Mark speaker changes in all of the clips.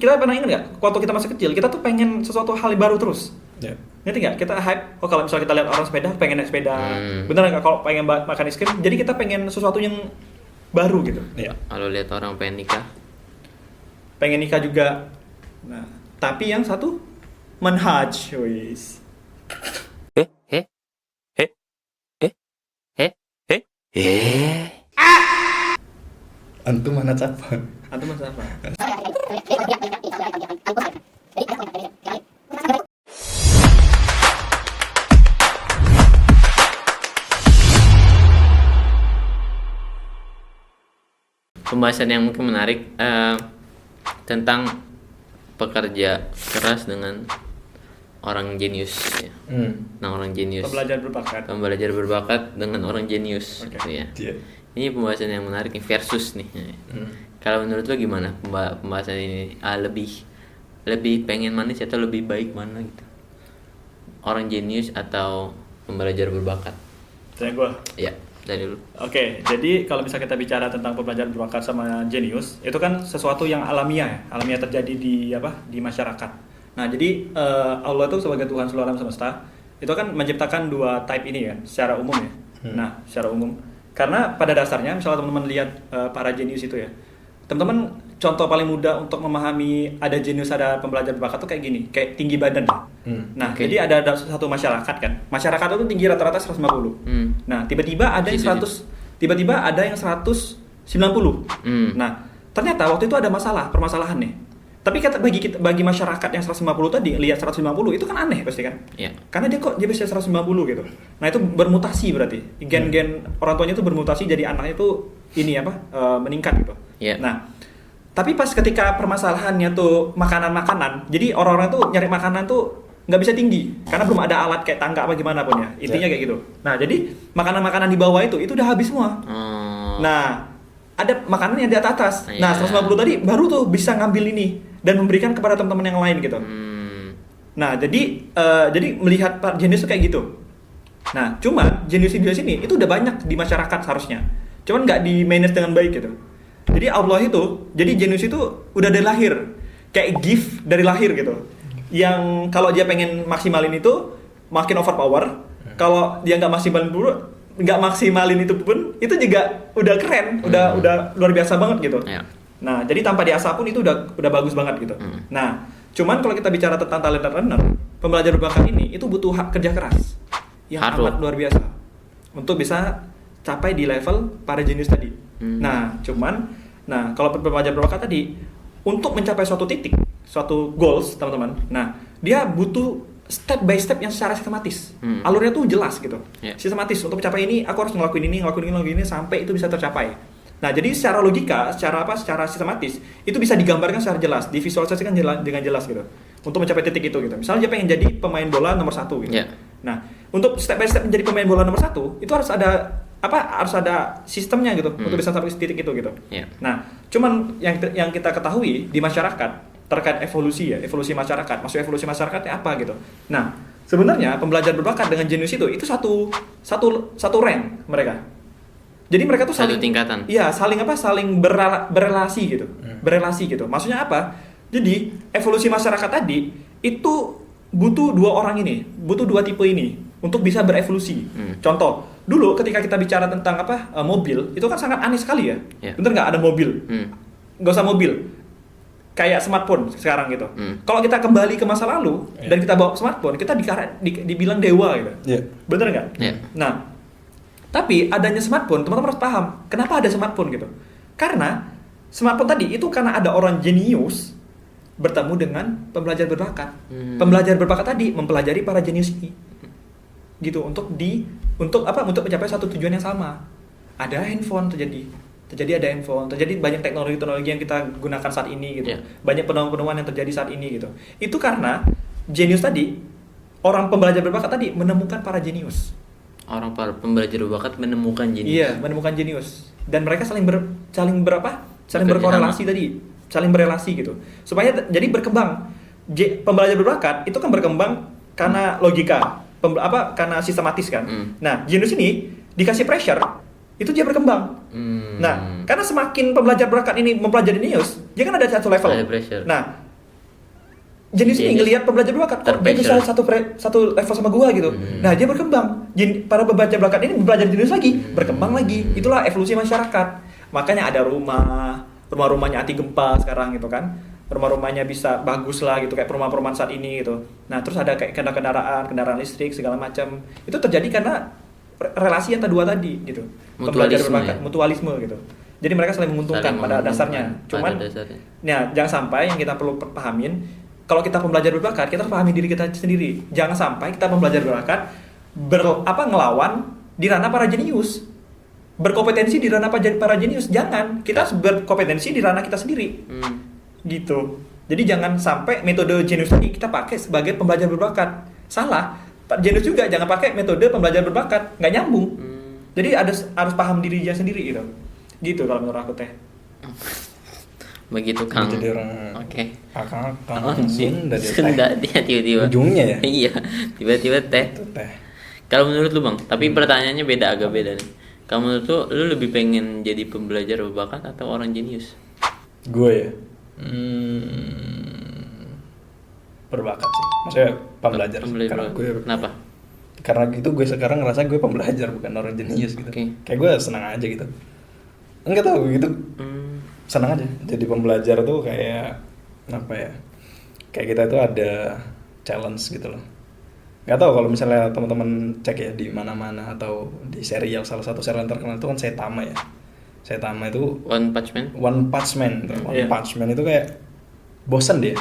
Speaker 1: kita pernah ingat nggak waktu kita masih kecil kita tuh pengen sesuatu hal yang baru terus.
Speaker 2: Ya.
Speaker 1: Ngerti nggak? Kita hype, kalau misalnya kita lihat orang sepeda, pengen naik sepeda. Bener nggak? Kalau pengen makan es krim, jadi kita pengen sesuatu yang baru gitu.
Speaker 2: Iya.
Speaker 3: Kalau lihat orang pengen nikah,
Speaker 1: Pengen nikah juga. Nah, tapi yang satu manhaj, wis.
Speaker 2: Antum mana apa?
Speaker 1: Antum mas apa?
Speaker 3: pembahasan yang mungkin menarik tentang pekerja keras dengan orang jenius ya. Nah, orang jenius. Pembelajar berbakat dengan orang jenius gitu ya.
Speaker 2: Iya.
Speaker 3: Ini pembahasan yang menarik nih, versus nih. Kalau menurut lo gimana pembahasan ini? Lebih pengen manis atau lebih baik mana gitu? Orang jenius atau pembelajar berbakat?
Speaker 1: Tanya gue.
Speaker 3: Ya, dari dulu.
Speaker 1: Oke, jadi kalau misalnya kita bicara tentang pembelajaran berbakat sama jenius, itu kan sesuatu yang alamiah ya, alamiah terjadi di masyarakat. Nah, jadi Allah itu sebagai Tuhan seluruh alam semesta, itu kan menciptakan dua type ini kan, secara umum ya. Nah, secara umum, karena pada dasarnya, misalnya teman-teman lihat para jenius itu ya, teman-teman contoh paling mudah untuk memahami ada jenius, ada pembelajar berbakat tuh kayak gini, kayak tinggi badan. Nah,
Speaker 3: Oke.
Speaker 1: jadi ada satu masyarakat kan, masyarakat itu tinggi rata-rata 150. Nah, tiba-tiba ada yang 100, tiba-tiba ada yang 190. Nah, ternyata waktu itu ada permasalahan nih. Tapi bagi masyarakat yang 150 tadi lihat 150 itu kan aneh pasti kan?
Speaker 3: Ya.
Speaker 1: Karena dia bisa 150 gitu. Nah, itu bermutasi berarti. Gen-gen orang tuanya itu bermutasi jadi anaknya itu meningkat gitu.
Speaker 3: Ya.
Speaker 1: Nah, tapi pas ketika permasalahannya tuh makanan-makanan, jadi orang-orang tuh nyari makanan tuh nggak bisa tinggi karena belum ada alat kayak tangga apa gimana pun ya. Intinya kayak gitu. Nah, jadi makanan-makanan di bawah itu udah habis semua. Nah, ada makanan yang di atas.
Speaker 3: Iya.
Speaker 1: Nah, 150 tadi baru tuh bisa ngambil ini dan memberikan kepada teman-teman yang lain gitu. Nah, jadi melihat Pak jenius itu kayak gitu. Nah, cuma jenius ini itu udah banyak di masyarakat seharusnya. Cuman nggak di manage dengan baik gitu. Jadi Allah itu, jadi jenius itu udah dari lahir, kayak gift dari lahir gitu. Yang kalau dia pengen maksimalin itu makin overpower. Kalau dia nggak maksimalin itu pun itu juga udah keren, udah luar biasa banget gitu.
Speaker 3: Ya.
Speaker 1: Nah, jadi tanpa diasah pun itu udah bagus banget gitu. Nah, cuman kalau kita bicara tentang talent learner, pembelajar berbakat ini itu butuh kerja keras yang amat luar biasa untuk bisa capai di level para jenius tadi. Nah, kalau pembelajar berbakat tadi untuk mencapai suatu titik, suatu goals, teman-teman. Nah, dia butuh step by step yang secara sistematis. Alurnya tuh jelas gitu.
Speaker 3: Yeah.
Speaker 1: Sistematis untuk mencapai ini aku harus ngelakuin ini sampai itu bisa tercapai. Nah, jadi secara logika, secara sistematis itu bisa digambarkan secara jelas, divisualisasikan dengan jelas gitu. Untuk mencapai titik itu gitu. Misalnya dia pengen jadi pemain bola nomor 1 gitu.
Speaker 3: Yeah.
Speaker 1: Nah, untuk step by step menjadi pemain bola nomor 1 itu harus ada sistemnya gitu untuk bisa sampai titik itu gitu.
Speaker 3: Yeah.
Speaker 1: Nah, cuman yang kita ketahui di masyarakat terkait evolusi masyarakat. Maksud evolusi masyarakatnya apa gitu. Nah, sebenarnya pembelajar berbakat dengan jenius itu satu rank mereka. Jadi mereka tuh
Speaker 3: Satu tingkatan.
Speaker 1: Iya, saling berrelasi gitu. Berrelasi gitu. Maksudnya apa? Jadi, evolusi masyarakat tadi itu butuh dua tipe ini untuk bisa berevolusi. Contoh, dulu ketika kita bicara tentang mobil, itu kan sangat aneh sekali ya.
Speaker 3: Yeah.
Speaker 1: Bener nggak ada mobil? Nggak usah mobil. Kayak smartphone sekarang gitu. Kalau kita kembali ke masa lalu dan kita bawa smartphone, kita dibilang dewa gitu. Bener nggak?
Speaker 3: Yeah.
Speaker 1: Nah, tapi adanya smartphone, teman-teman harus paham kenapa ada smartphone gitu. Karena smartphone tadi itu karena ada orang jenius bertemu dengan pembelajar berbakat. Pembelajar berbakat tadi mempelajari para jenius ini. Gitu untuk mencapai satu tujuan yang sama. Ada handphone terjadi ada handphone, terjadi banyak teknologi yang kita gunakan saat ini gitu.
Speaker 3: Yeah.
Speaker 1: Banyak penemuan yang terjadi saat ini gitu. Itu karena jenius tadi, orang pembelajar berbakat tadi menemukan para jenius.
Speaker 3: Orang para pembelajar berbakat menemukan jenius.
Speaker 1: Iya, menemukan jenius. Dan mereka saling berkorelasi tadi, saling berelasi gitu. Supaya jadi berkembang. Pembelajar berbakat itu kan berkembang karena logika, karena sistematis kan. Nah, jenius ini dikasih pressure, itu dia berkembang. Nah, karena semakin pembelajar berbakat ini mempelajari jenius, dia kan ada satu level.
Speaker 3: Ada pressure.
Speaker 1: Nah, jenius ini
Speaker 3: Jenius.
Speaker 1: ngelihat pembelajar berbakat kok dia bisa satu level sama gua gitu. Nah, dia berkembang. Para pembelajar berbakat ini belajar jenius lagi, berkembang lagi. Itulah evolusi masyarakat. Makanya ada rumah-rumahnya anti gempa sekarang gitu kan. Rumah-rumahnya bisa bagus lah gitu kayak perumahan-perumahan saat ini gitu. Nah, terus ada kayak kendaraan listrik segala macam. Itu terjadi karena relasi yang dua tadi gitu. Pembelajar berbakat, mutualisme gitu. Jadi mereka saling menguntungkan pada dasarnya. Cuman ya jangan sampai yang kita perlu pahamin, kalau kita pembelajar berbakat, kita harus pahami diri kita sendiri. Jangan sampai kita pembelajar berbakat ngelawan di ranah para jenius. Berkompetensi di ranah para jenius. Jangan. Kita harus berkompetensi di ranah kita sendiri. Gitu. Jadi jangan sampai metode jenius ini kita pakai sebagai pembelajar berbakat. Salah. Jenius juga jangan pakai metode pembelajar berbakat. Nggak nyambung. Jadi harus paham dirinya sendiri gitu. Gitu kalau menurut aku teh.
Speaker 3: Begitu Kang.
Speaker 2: Jadi orang
Speaker 3: Oke.
Speaker 2: Akang
Speaker 3: Sunda dia tiba-tiba.
Speaker 2: ujungnya ya.
Speaker 3: Iya, tiba-tiba teh.
Speaker 2: Itu teh.
Speaker 3: Kalau menurut lu Bang, tapi pertanyaannya agak beda nih. Kalau menurut lu lebih pengen jadi pembelajar berbakat atau orang jenius?
Speaker 2: Gue ya. Berbakat sih. Maksudnya pembelajar.
Speaker 3: Kenapa?
Speaker 2: Karena gitu gue sekarang ngerasa gue pembelajar bukan orang jenius gitu.
Speaker 3: Okay.
Speaker 2: Kayak gue senang aja gitu. Enggak tahu gitu. Senang aja. Jadi pembelajar tuh kayak apa ya? Kayak kita tuh ada challenge gitu loh. Gak tahu kalau misalnya teman-teman cek ya di mana-mana atau di serial, salah satu serial terkenal itu kan Saitama ya. Saitama itu
Speaker 3: One Punch Man.
Speaker 2: One Punch Man itu kayak bosan dia.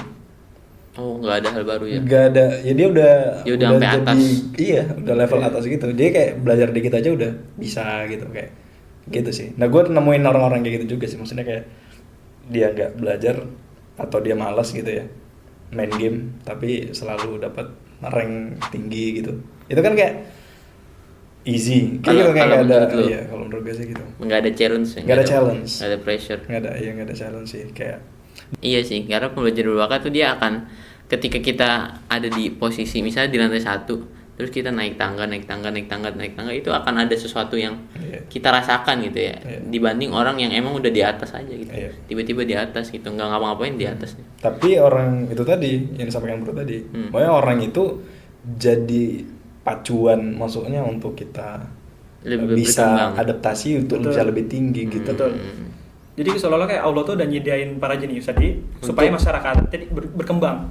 Speaker 3: Oh, nggak ada hal baru ya?
Speaker 2: Nggak ada, ya dia udah
Speaker 3: sampai atas.
Speaker 2: Iya, udah level atas gitu. Dia kayak belajar dikit aja udah bisa gitu kayak gitu sih. Nah, gue nemuin orang-orang kayak gitu juga sih. Maksudnya kayak dia nggak belajar atau dia malas gitu ya main game, tapi selalu dapat rank tinggi gitu. Itu kan kayak easy. Kayak nggak ada. Iya, kalau menurut gue sih gitu.
Speaker 3: Nggak ada challenge.
Speaker 2: Nggak ada challenge.
Speaker 3: Nggak ada pressure.
Speaker 2: Nggak ada challenge sih kayak.
Speaker 3: Iya sih, karena pembelajar berbakat tuh dia akan ketika kita ada di posisi misalnya di lantai 1, terus kita naik tangga itu akan ada sesuatu yang kita rasakan gitu ya, dibanding orang yang emang udah di atas aja gitu, tiba-tiba di atas gitu, nggak ngapa-ngapain di atasnya.
Speaker 2: Tapi orang itu tadi yang disampaikan Bro tadi, pokoknya orang itu jadi pacuan masuknya untuk kita bisa berkembang. Adaptasi untuk bisa lebih tinggi gitu.
Speaker 1: Betul. Jadi seolah-olah kayak Allah tuh udah nyediain para jenius tadi supaya masyarakat jadi berkembang.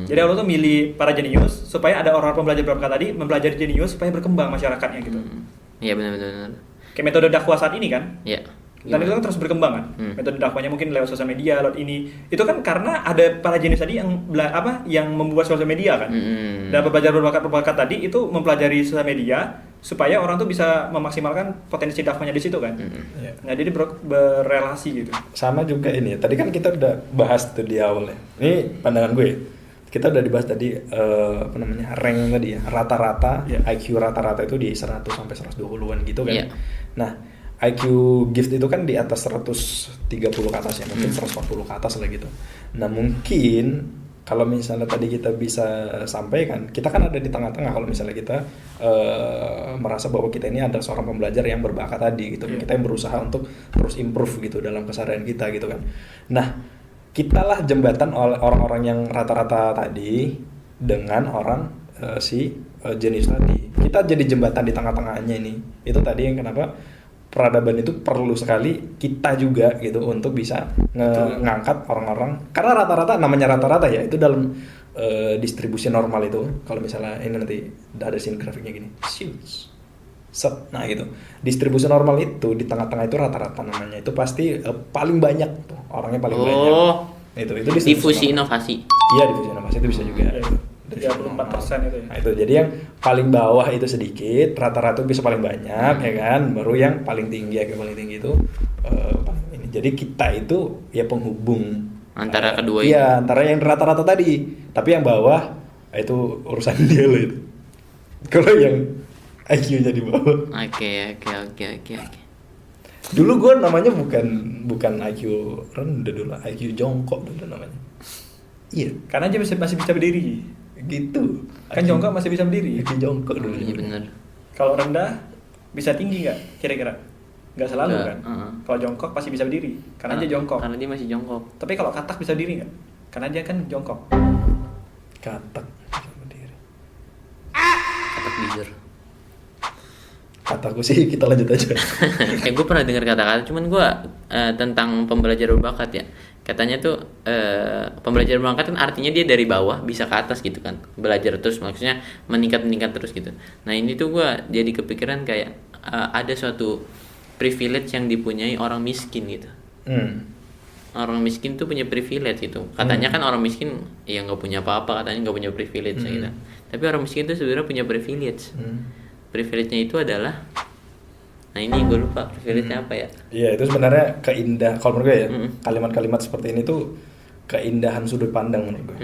Speaker 1: Jadi Allah tuh milih para jenius supaya ada orang pembelajar berbakat tadi mempelajari jenius supaya berkembang masyarakatnya gitu.
Speaker 3: Iya benar.
Speaker 1: Kayak metode dakwah saat ini kan?
Speaker 3: Iya.
Speaker 1: Dan itu kan terus berkembang kan. Metode dakwahnya mungkin lewat sosial media, lewat ini. Itu kan karena ada para jenius tadi yang membuat sosial media kan. Dan pembelajar berbakat tadi itu mempelajari sosial media supaya orang tuh bisa memaksimalkan potensi dakwahnya di situ kan. Nah, jadi berrelasi gitu.
Speaker 2: Sama juga ini ya. Tadi kan kita udah bahas tuh di awal ya. Ini pandangan gue. Kita udah dibahas tadi rank tadi ya. Rata-rata IQ rata-rata itu di 100 sampai 120-an gitu kan. Nah, IQ gift itu kan di atas 130 ke atas ya, mungkin 140 ke atas lah gitu. Nah, mungkin kalau misalnya tadi kita bisa sampaikan, kita kan ada di tengah-tengah kalau misalnya kita merasa bahwa kita ini ada seorang pembelajar yang berbakat tadi gitu. Kita yang berusaha untuk terus improve gitu dalam keseharian kita gitu kan. Nah, kitalah jembatan oleh orang-orang yang rata-rata tadi dengan orang jenius tadi. Kita jadi jembatan di tengah-tengahnya ini. Itu tadi yang kenapa peradaban itu perlu sekali kita juga gitu untuk bisa ngangkat orang-orang, karena rata-rata namanya rata-rata ya itu dalam distribusi normal itu. Kalau misalnya ini nanti ada scene grafiknya gini set, nah gitu distribusi normal itu di tengah-tengah itu rata-rata namanya itu pasti paling banyak tuh orangnya paling banyak itu
Speaker 3: difusi inovasi.
Speaker 2: Iya, difusi inovasi itu bisa juga
Speaker 1: 34% itu ya.
Speaker 2: Nah, itu jadi yang paling bawah itu sedikit, rata-rata bisa paling banyak ya kan, baru yang paling tinggi itu ini. Jadi kita itu ya penghubung
Speaker 3: antara kedua ini.
Speaker 2: Iya, antara yang rata-rata tadi, tapi yang bawah itu urusan dia loh itu. Kalau yang IQ-nya di bawah.
Speaker 3: Oke.
Speaker 2: Dulu gue namanya bukan IQ rendah dulu, IQ jongkok dulu namanya. Iya,
Speaker 1: karena dia masih bisa berdiri.
Speaker 2: Gitu.
Speaker 1: Kan jongkok masih bisa berdiri.
Speaker 2: IQ jongkok dulu.
Speaker 3: Iya benar.
Speaker 1: Kalau rendah bisa tinggi nggak? Kira-kira? Nggak selalu kan? Kalau jongkok pasti bisa berdiri, karena dia jongkok.
Speaker 3: Karena dia masih jongkok.
Speaker 1: Tapi kalau katak bisa berdiri nggak? Karena dia kan jongkok.
Speaker 2: Katak bisa berdiri.
Speaker 3: Katak bijur.
Speaker 2: Kataku sih kita lanjut aja.
Speaker 3: Gue pernah dengar kata-kata, cuman gue tentang pembelajar berbakat ya. Katanya tuh pembelajar berbakat kan artinya dia dari bawah bisa ke atas gitu kan, belajar terus, maksudnya meningkat terus gitu. Nah ini tuh gue jadi kepikiran kayak ada suatu privilege yang dipunyai orang miskin gitu. Orang miskin tuh punya privilege gitu. Katanya kan orang miskin ya nggak punya apa-apa, katanya nggak punya privilege gitu. Tapi orang miskin tuh sebenarnya punya privilege. Privilege-nya itu adalah, nah ini gue lupa privilege-nya apa ya?
Speaker 2: Iya, itu sebenarnya kalau menurut gue ya, kalimat-kalimat seperti ini tuh keindahan sudut pandang menurut gue.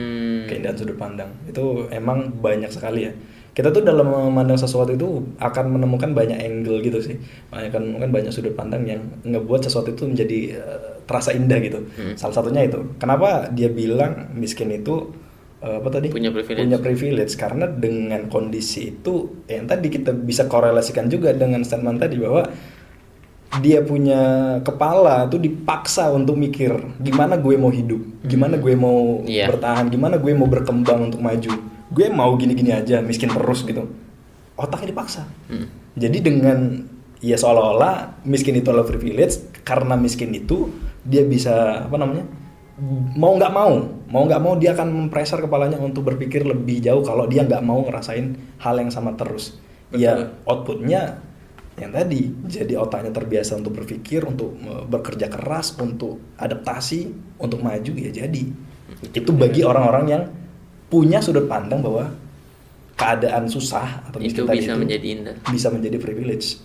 Speaker 2: Keindahan sudut pandang itu emang banyak sekali ya. Kita tuh dalam memandang sesuatu itu akan menemukan banyak angle gitu sih. Akan menemukan banyak sudut pandang yang ngebuat sesuatu itu menjadi terasa indah gitu. Salah satunya itu. Kenapa dia bilang miskin itu punya privilege karena dengan kondisi itu yang tadi kita bisa korelasikan juga dengan statement tadi bahwa dia punya kepala tuh dipaksa untuk mikir gimana gue mau hidup, gimana gue mau bertahan, gimana gue mau berkembang untuk maju. Gue mau gini-gini aja, miskin terus gitu. Otaknya dipaksa. Jadi dengan ya seolah-olah miskin itu adalah privilege, karena miskin itu dia bisa mau nggak mau dia akan mempressure kepalanya untuk berpikir lebih jauh kalau dia nggak mau ngerasain hal yang sama terus. Betul. Ya outputnya yang tadi jadi otaknya terbiasa untuk berpikir, untuk bekerja keras, untuk adaptasi, untuk maju ya jadi. Itu bagi orang-orang yang punya sudut pandang bahwa keadaan susah atau
Speaker 3: itu bisa menjadi indah,
Speaker 2: bisa menjadi privilege.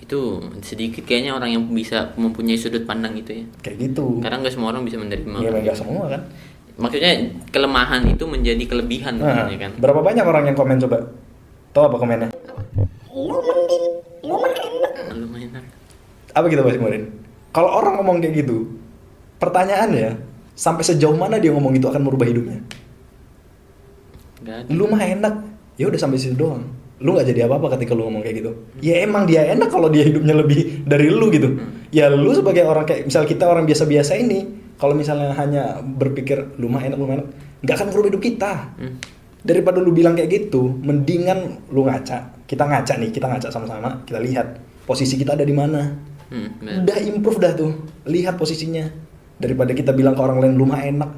Speaker 3: Itu sedikit kayaknya orang yang bisa mempunyai sudut pandang itu ya.
Speaker 2: Kayak gitu.
Speaker 3: Karena nggak semua orang bisa menerima.
Speaker 2: Iya, nggak semua kan.
Speaker 3: Maksudnya kelemahan itu menjadi kelebihan ya kan.
Speaker 2: Berapa banyak orang yang komen coba? Tahu apa komennya?
Speaker 3: Lu enak.
Speaker 2: Apa gitu Mas kemarin? Kalau orang ngomong kayak gitu, pertanyaannya sampai sejauh mana dia ngomong itu akan merubah hidupnya? Lu mah enak. Ya udah sampai situ doang. Lu nggak jadi apa-apa ketika lu ngomong kayak gitu. Ya emang dia enak kalau dia hidupnya lebih dari lu gitu. Ya lu sebagai orang kayak misal kita orang biasa-biasa ini, kalau misalnya hanya berpikir lu mah enak, nggak akan merubah hidup kita. Daripada lu bilang kayak gitu, mendingan lu ngaca. Kita ngaca sama-sama, kita lihat posisi kita ada di mana. Udah improve dah tuh, lihat posisinya. Daripada kita bilang ke orang lain lu mah enak.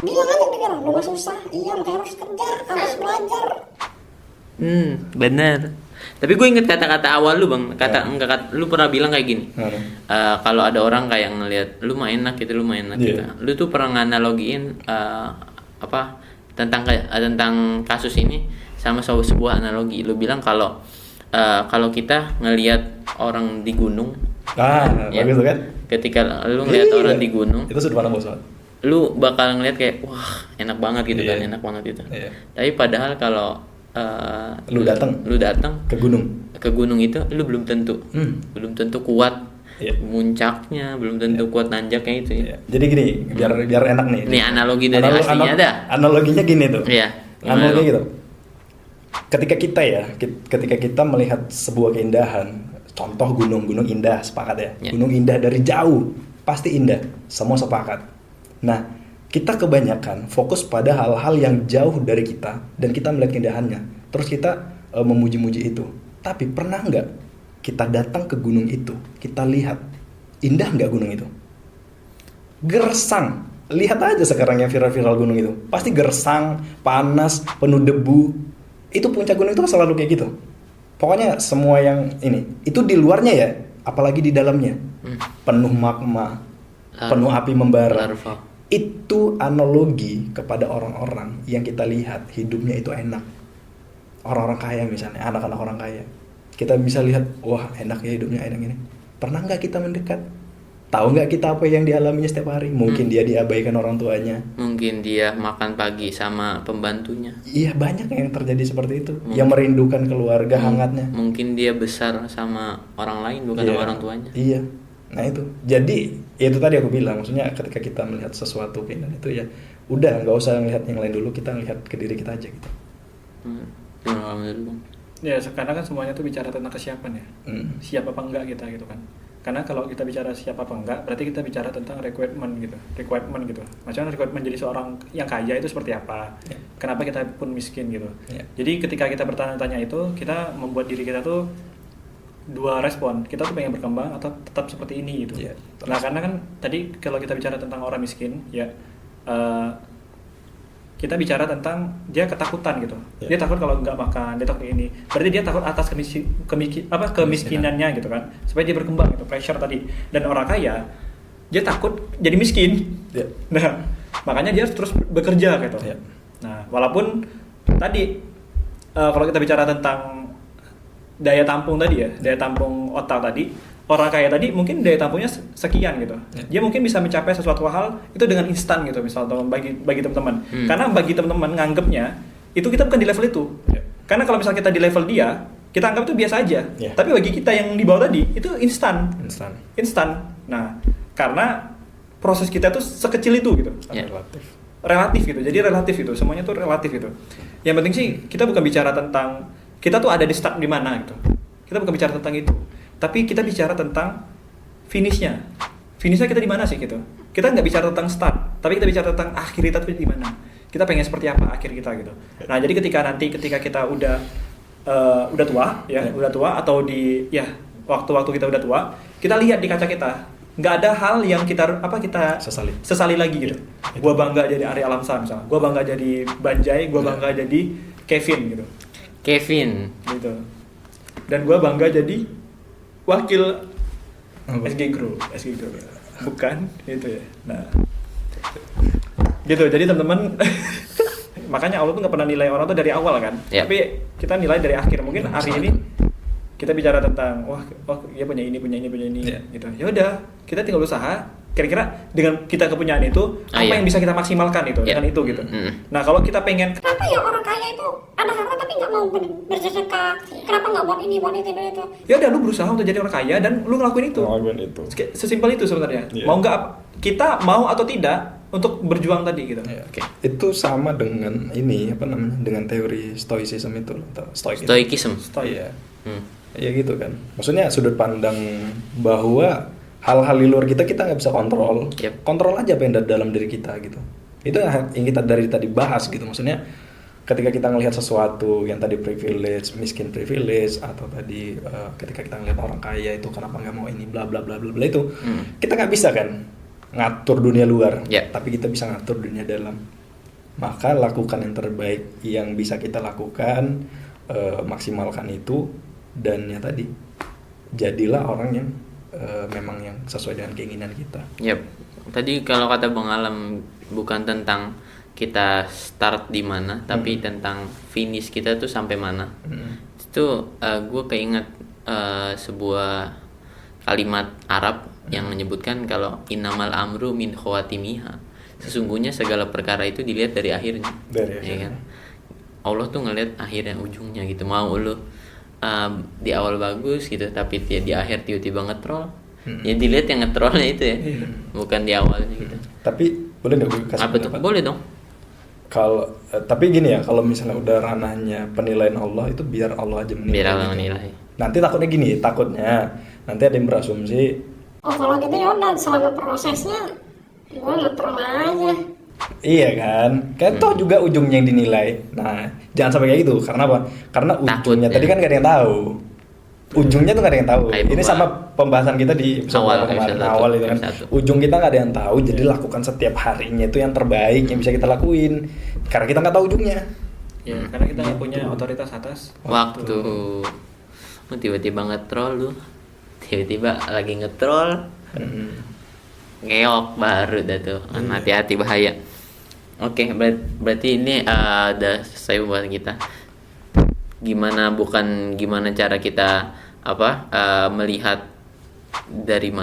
Speaker 4: Bilang aja lu mah susah, iya makanya harus kerja, harus belajar.
Speaker 3: Bener. Tapi gue inget kata-kata awal lu bang, lu pernah bilang kayak gini. Kalau ada orang kayak ngelihat lu mah enak gitu, gitu. Lu tuh pernah nganalogiin tentang kasus ini sama sebuah analogi. Lu bilang kalau kita ngelihat orang di gunung,
Speaker 2: bagus kan?
Speaker 3: Ketika lu ngelihat orang di gunung,
Speaker 2: itu sudut pandang bos.
Speaker 3: Lu bakal ngelihat kayak wah enak banget gitu kan, enak banget gitu. Tapi padahal kalau
Speaker 2: lu datang ke gunung itu lu belum tentu kuat muncaknya, belum tentu kuat nanjaknya itu ya. Jadi gini, biar enak nih.
Speaker 3: Nih analogi dari aslinya ada.
Speaker 2: Analoginya gini tuh.
Speaker 3: Iya.
Speaker 2: Analoginya gitu. Ketika kita melihat sebuah keindahan, contoh gunung indah, sepakat ya. Gunung indah dari jauh, pasti indah, semua sepakat. Nah, kita kebanyakan fokus pada hal-hal yang jauh dari kita dan kita melihat keindahannya. Terus kita memuji-muji itu. Tapi pernah nggak kita datang ke gunung itu, kita lihat indah nggak gunung itu? Gersang. Lihat aja sekarang yang viral-viral gunung itu. Pasti gersang, panas, penuh debu. Itu puncak gunung itu selalu kayak gitu. Pokoknya semua yang ini, itu di luarnya ya, apalagi di dalamnya. Penuh magma, penuh api membara. Itu analogi kepada orang-orang yang kita lihat hidupnya itu enak. Orang-orang kaya misalnya, anak-anak orang kaya. Kita bisa lihat, wah enak ya hidupnya, enak ini. Pernah nggak kita mendekat? Tahu nggak kita apa yang dialaminya setiap hari? Mungkin dia diabaikan orang tuanya.
Speaker 3: Mungkin dia makan pagi sama pembantunya.
Speaker 2: Iya, banyak yang terjadi seperti itu. Yang merindukan keluarga hangatnya.
Speaker 3: Mungkin dia besar sama orang lain, bukan sama orang tuanya.
Speaker 2: Iya. Nah itu, jadi itu tadi aku bilang, maksudnya ketika kita melihat sesuatu keindahan itu ya udah nggak usah ngelihat yang lain dulu, kita ngelihat ke diri kita aja gitu.
Speaker 1: Ya sekarang kan semuanya tuh bicara tentang kesiapan ya, siap apa enggak kita gitu kan. Karena kalau kita bicara siapa apa enggak, berarti kita bicara tentang requirement gitu. Maksudnya requirement jadi seorang yang kaya itu seperti apa? Kenapa kita pun miskin gitu? Jadi ketika kita bertanya-tanya itu, kita membuat diri kita tuh dua respon. Kita tuh pengen berkembang atau tetap seperti ini gitu. Nah, karena kan tadi kalau kita bicara tentang orang miskin, ya kita bicara tentang dia ketakutan gitu. Dia takut kalau nggak makan, dia takut ini. Berarti dia takut atas kemiskinannya gitu kan. Supaya dia berkembang gitu, pressure tadi. Dan orang kaya, dia takut jadi miskin. Nah, makanya dia terus bekerja gitu. Nah, walaupun tadi kalau kita bicara tentang daya tampung tadi ya, daya tampung otak tadi, orang kaya tadi mungkin daya tampungnya sekian gitu. Dia mungkin bisa mencapai sesuatu hal itu dengan instan gitu, misalnya bagi teman-teman. Karena bagi teman-teman nganggapnya itu kita bukan di level itu. Karena kalau misalnya kita di level dia, kita anggap itu biasa aja. Tapi bagi kita yang di bawah tadi itu instan. Nah, karena proses kita tuh sekecil itu gitu. Relatif gitu. Jadi relatif itu, semuanya tuh relatif gitu. Yang penting sih kita bukan bicara tentang kita tuh ada di start di mana gitu. Kita bukan bicara tentang itu. Tapi kita bicara tentang finishnya. Finishnya kita di mana sih gitu. Kita nggak bicara tentang start, tapi kita bicara tentang akhir kita tuh di mana. Kita pengen seperti apa akhir kita gitu. Nah, jadi ketika kita udah tua ya, udah tua atau di ya waktu-waktu kita udah tua, kita lihat di kaca kita. Nggak ada hal yang kita sesali lagi gitu. Gua bangga jadi Ari Alamsa misalnya. Gua bangga jadi Banjai, gua bangga jadi Kevin gitu. Gitu. Dan gua bangga jadi wakil SG Group. Bukan itu ya. Nah, gitu. Jadi teman-teman, makanya Allah tuh nggak pernah nilai orang tuh dari awal kan. Tapi kita nilai dari akhir. Mungkin hari ini kita bicara tentang wah dia punya ini gitu. Ya udah, kita tinggal usaha. Kira-kira dengan kita kepunyaan itu apa yang bisa kita maksimalkan itu dengan itu gitu. Nah, kalau kita pengen
Speaker 4: Kenapa ya orang kaya itu ada harta tapi nggak mau bersedekah? Kenapa nggak buat ini, buat itu?
Speaker 1: ya udah lu berusaha untuk jadi orang kaya dan lu ngelakuin itu. Sesimpel itu sebenarnya. Mau nggak kita mau atau tidak untuk berjuang tadi gitu.
Speaker 2: Itu sama dengan ini apa namanya? Dengan teori stoicism itu atau
Speaker 3: stoikism.
Speaker 2: Ya gitu kan. Maksudnya sudut pandang bahwa hal-hal di luar kita nggak bisa kontrol. Kontrol aja apa yang ada dalam diri kita gitu. Itu yang kita dari tadi bahas gitu. Maksudnya ketika kita ngelihat sesuatu yang tadi privilege, miskin privilege, atau tadi ketika kita ngelihat orang kaya itu kenapa nggak mau ini bla bla bla bla bla itu, kita nggak bisa kan ngatur dunia luar, tapi kita bisa ngatur dunia dalam. Maka lakukan yang terbaik yang bisa kita lakukan, maksimalkan itu, dan ya tadi jadilah orang yang memang yang sesuai dengan keinginan kita.
Speaker 3: Tadi kalau kata Bang Alam bukan tentang kita start di mana, tapi tentang finish kita tuh sampai mana. Itu gue keinget sebuah kalimat Arab yang menyebutkan kalau innamal amru min khawatimiha. Sesungguhnya segala perkara itu dilihat dari akhirnya. Ya kan? Allah tuh ngelihat akhirnya, ujungnya gitu. Mau lu di awal bagus gitu, tapi di akhir tiba-tiba ngetrol. Ya dilihat yang ngetrolnya itu ya, bukan di awalnya gitu.
Speaker 2: Tapi boleh nggak gue kasih
Speaker 3: pendapat? Boleh dong.
Speaker 2: Kalau tapi gini ya, kalau misalnya udah ranahnya penilaian Allah itu biar Allah aja menilai.
Speaker 3: Biar Allah menilai.
Speaker 2: Nanti takutnya nanti ada yang berasumsi.
Speaker 4: Oh kalau gitu ya udah selama prosesnya gue ngetrol aja.
Speaker 2: Iya kan toh juga ujungnya yang dinilai. Nah jangan sampai kayak gitu. Karena apa? Karena ujungnya tadi kan gak ada yang tahu. Ujungnya tuh gak ada yang tahu. Ini sama pembahasan kita di awal itu kan. Ujung kita gak ada yang tahu. Jadi lakukan setiap harinya itu yang terbaik yang bisa kita lakuin. Karena kita gak tahu ujungnya.
Speaker 1: Ya, karena kita gak punya otoritas atas
Speaker 3: waktu. Tiba-tiba ngetrol lu. Tiba-tiba lagi ngetrol. Ngeok baru dah tuh. Hati-hati bahaya. Oke, berarti ini udah selesai pembahasan kita. Gimana cara kita melihat dari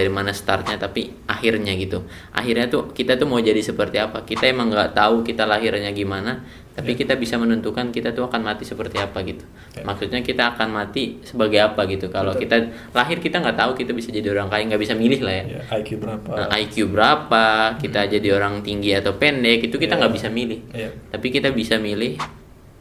Speaker 3: mana startnya, tapi akhirnya gitu. Akhirnya tuh kita tuh mau jadi seperti apa. Kita emang nggak tahu kita lahirnya gimana, tapi kita bisa menentukan kita tuh akan mati seperti apa gitu. Maksudnya kita akan mati sebagai apa gitu. Kalau kita lahir kita nggak tahu, kita bisa jadi orang kaya, nggak bisa milih lah ya. IQ berapa, kita jadi orang tinggi atau pendek itu kita nggak bisa milih. Tapi kita bisa milih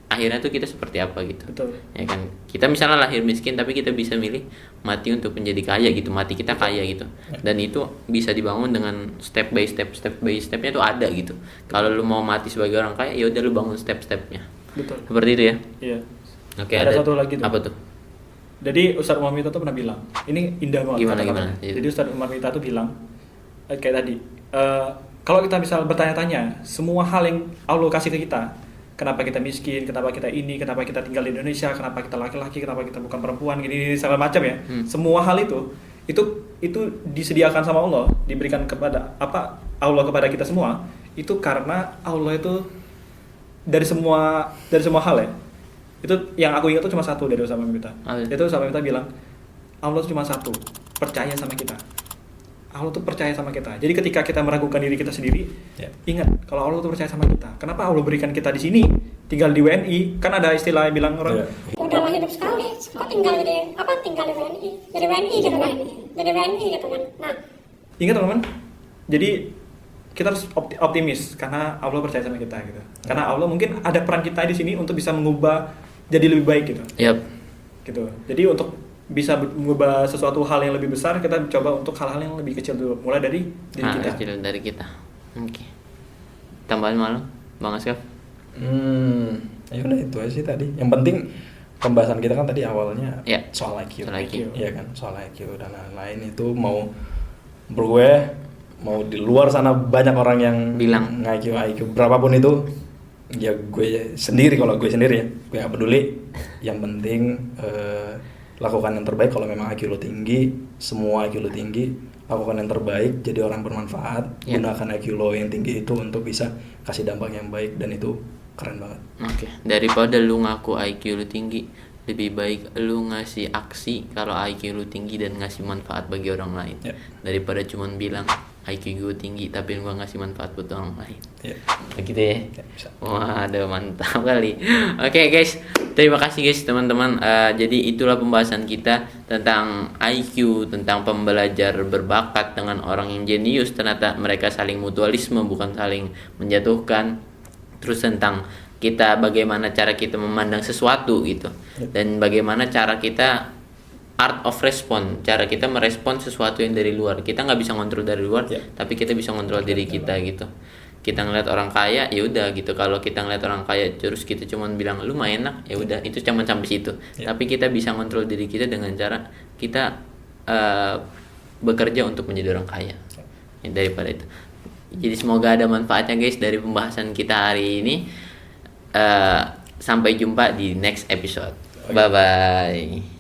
Speaker 3: akhirnya tuh kita seperti apa gitu.
Speaker 1: Betul.
Speaker 3: Ya kan, kita misalnya lahir miskin tapi kita bisa milih mati untuk menjadi kaya gitu, mati kita kaya gitu. Dan itu bisa dibangun dengan step by stepnya tuh ada gitu. Kalau lu mau mati sebagai orang kaya, ya udah lu bangun stepnya.
Speaker 1: Betul.
Speaker 3: Seperti itu ya.
Speaker 1: Iya.
Speaker 3: Oke,
Speaker 1: ada satu lagi tuh.
Speaker 3: Apa tuh?
Speaker 1: Jadi Ustadz Umar Mita tuh pernah bilang, ini indah banget.
Speaker 3: Gimana?
Speaker 1: kata-katanya. Jadi Ustadz Umar Mita tuh bilang kayak tadi, kalau kita misal bertanya-tanya semua hal yang Allah kasih ke kita, kenapa kita miskin, kenapa kita ini, kenapa kita tinggal di Indonesia, kenapa kita laki-laki, kenapa kita bukan perempuan, gini segala macam ya. Semua hal itu disediakan sama Allah, diberikan kepada Allah kepada kita semua, itu karena Allah itu dari semua hal ya. Itu yang aku ingat tuh cuma satu dari Usama bin Mita. Itu Usama bin Mita bilang, Allah tuh cuma satu, percaya sama kita. Allah tuh percaya sama kita. Jadi ketika kita meragukan diri kita sendiri, ingat kalau Allah tuh percaya sama kita. Kenapa Allah berikan kita di sini, tinggal di WNI? Kan ada istilah yang bilang orang,
Speaker 4: udah lah hidup sekali, kok tinggal di WNI, jadi WNI gitu kan, jadi WNI gitu kan. Nah,
Speaker 1: ingat teman-teman. Jadi kita harus optimis karena Allah percaya sama kita gitu. Karena Allah mungkin ada peran kita di sini untuk bisa mengubah jadi lebih baik gitu.
Speaker 3: Yap.
Speaker 1: Gitu. Jadi untuk bisa mengubah sesuatu hal yang lebih besar, kita coba untuk hal-hal yang lebih kecil dulu, mulai dari diri kita.
Speaker 3: Kecil dari kita. Oke. Tambahan malu, Bang Askaf?
Speaker 2: Ya udah itu aja sih tadi. Yang penting pembahasan kita kan tadi awalnya soal IQ.
Speaker 3: Soal IQ.
Speaker 2: Iya kan, soal IQ dan lain-lain itu mau gue mau di luar sana banyak orang yang
Speaker 3: bilang
Speaker 2: IQ berapapun itu, ya gue sendiri, kalau gue sendiri ya, gue gak peduli. Yang penting lakukan yang terbaik. Kalau memang IQ lo tinggi, semua IQ lo tinggi, lakukan yang terbaik, jadi orang bermanfaat. Gunakan IQ lo yang tinggi itu untuk bisa kasih dampak yang baik, dan itu keren banget.
Speaker 3: Oke. Daripada lu ngaku IQ lu tinggi, lebih baik lu ngasih aksi kalau IQ lu tinggi dan ngasih manfaat bagi orang lain. Daripada cuman bilang IQ gue tinggi tapi gue ngasih manfaat buat orang lain. Begitu ya? Waduh, mantap kali. Oke guys, terima kasih guys teman-teman. Jadi itulah pembahasan kita tentang IQ, tentang pembelajar berbakat dengan orang yang jenius. Ternyata mereka saling mutualisme, bukan saling menjatuhkan. Terus tentang kita, bagaimana cara kita memandang sesuatu gitu, dan bagaimana cara kita art of response, cara kita merespon sesuatu yang dari luar. Kita nggak bisa ngontrol dari luar, tapi kita bisa ngontrol diri kita gitu. Kita ngeliat orang kaya, ya udah gitu. Kalau kita ngeliat orang kaya terus kita cuman bilang lu mah enak, ya udah, itu cuma sampai situ. Tapi kita bisa ngontrol diri kita dengan cara kita bekerja untuk menjadi orang kaya. Daripada itu. Jadi semoga ada manfaatnya guys dari pembahasan kita hari ini. Sampai jumpa di next episode. Bye bye.